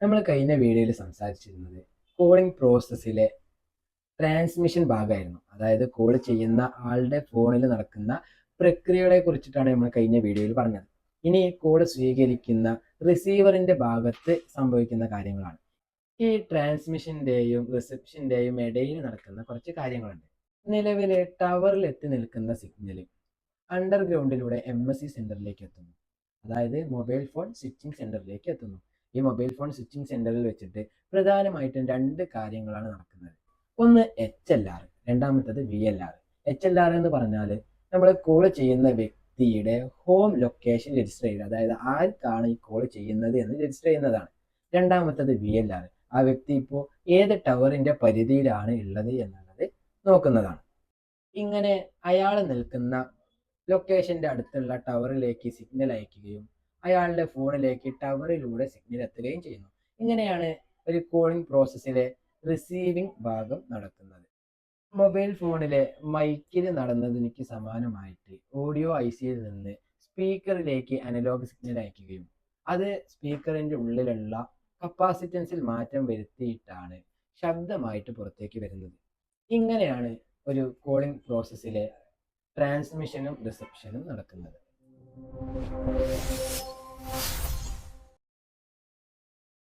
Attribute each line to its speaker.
Speaker 1: നമ്മൾ കഴിഞ്ഞ വീഡിയോയിൽ സംസാരിച്ചിരുന്നത് കോളിംഗ് പ്രോസസ്സിലെ ട്രാൻസ്മിഷൻ ഭാഗമായിരുന്നു. അതായത് കോൾ ചെയ്യുന്ന ആളുടെ ഫോണിൽ നടക്കുന്ന പ്രക്രിയകളെ കുറിച്ചിട്ടാണ് നമ്മൾ കഴിഞ്ഞ വീഡിയോയിൽ പറഞ്ഞത്. ഇനി കോൾ സ്വീകരിക്കുന്ന റിസീവറിന്റെ ഭാഗത്ത് സംഭവിക്കുന്ന കാര്യങ്ങളാണ്. ഈ ട്രാൻസ്മിഷന്റെയും റിസപ്ഷന്റെയും ഇടയിൽ നടക്കുന്ന കുറച്ച് കാര്യങ്ങളുണ്ട്. നിലവിലെ ടവറിൽ എത്തി നിൽക്കുന്ന സിഗ്നൽ അണ്ടർഗ്രൗണ്ടിലൂടെ MSC സെന്ററിലേക്ക് എത്തുന്നു. അതായത് മൊബൈൽ ഫോൺ സ്വിച്ചിങ് സെന്ററിലേക്ക് എത്തുന്നു. ഈ മൊബൈൽ ഫോൺ സ്വിച്ചിങ് സെന്ററിൽ വെച്ചിട്ട് പ്രധാനമായിട്ടും രണ്ട് കാര്യങ്ങളാണ് നടക്കുന്നത്. ഒന്ന് HLR, രണ്ടാമത്തത് VLR. HLR എന്ന് പറഞ്ഞാൽ നമ്മൾ കോൾ ചെയ്യുന്ന വ്യക്തിയുടെ ഹോം ലൊക്കേഷൻ രജിസ്റ്റർ ചെയ്യുക, അതായത് ആർക്കാണ് ഈ കോൾ ചെയ്യുന്നത് എന്ന് രജിസ്റ്റർ ചെയ്യുന്നതാണ്. രണ്ടാമത്തത് VLR, ആ വ്യക്തി ഇപ്പോൾ ഏത് ടവറിന്റെ പരിധിയിലാണ് ഉള്ളത് എന്നുള്ളത് നോക്കുന്നതാണ്. ഇങ്ങനെ അയാൾ നിൽക്കുന്ന ലൊക്കേഷന്റെ അടുത്തുള്ള ടവറിലേക്ക് സിഗ്നൽ അയക്കുകയും അയാളുടെ ഫോണിലേക്ക് ടവറിലൂടെ സിഗ്നൽ എത്തുകയും ചെയ്യുന്നു. ഇങ്ങനെയാണ് ഒരു കോളിംഗ് പ്രോസസ്സിലെ റിസീവിംഗ് ഭാഗം നടക്കുന്നത്. മൊബൈൽ ഫോണിലെ മൈക്കിൽ നടന്നതിന് സമാനമായിട്ട് ഓഡിയോ ICയിൽ നിന്ന് സ്പീക്കറിലേക്ക് അനലോഗ് സിഗ്നൽ അയക്കുകയും അത് സ്പീക്കറിന്റെ ഉള്ളിലുള്ള കപ്പാസിറ്റൻസിൽ മാറ്റം വരുത്തിയിട്ടാണ് ശബ്ദമായിട്ട് പുറത്തേക്ക് വരുന്നത്. ഇങ്ങനെയാണ് ഒരു കോളിംഗ് പ്രോസസ്സിലെ ട്രാൻസ്മിഷനും റിസപ്ഷനും നടക്കുന്നത്.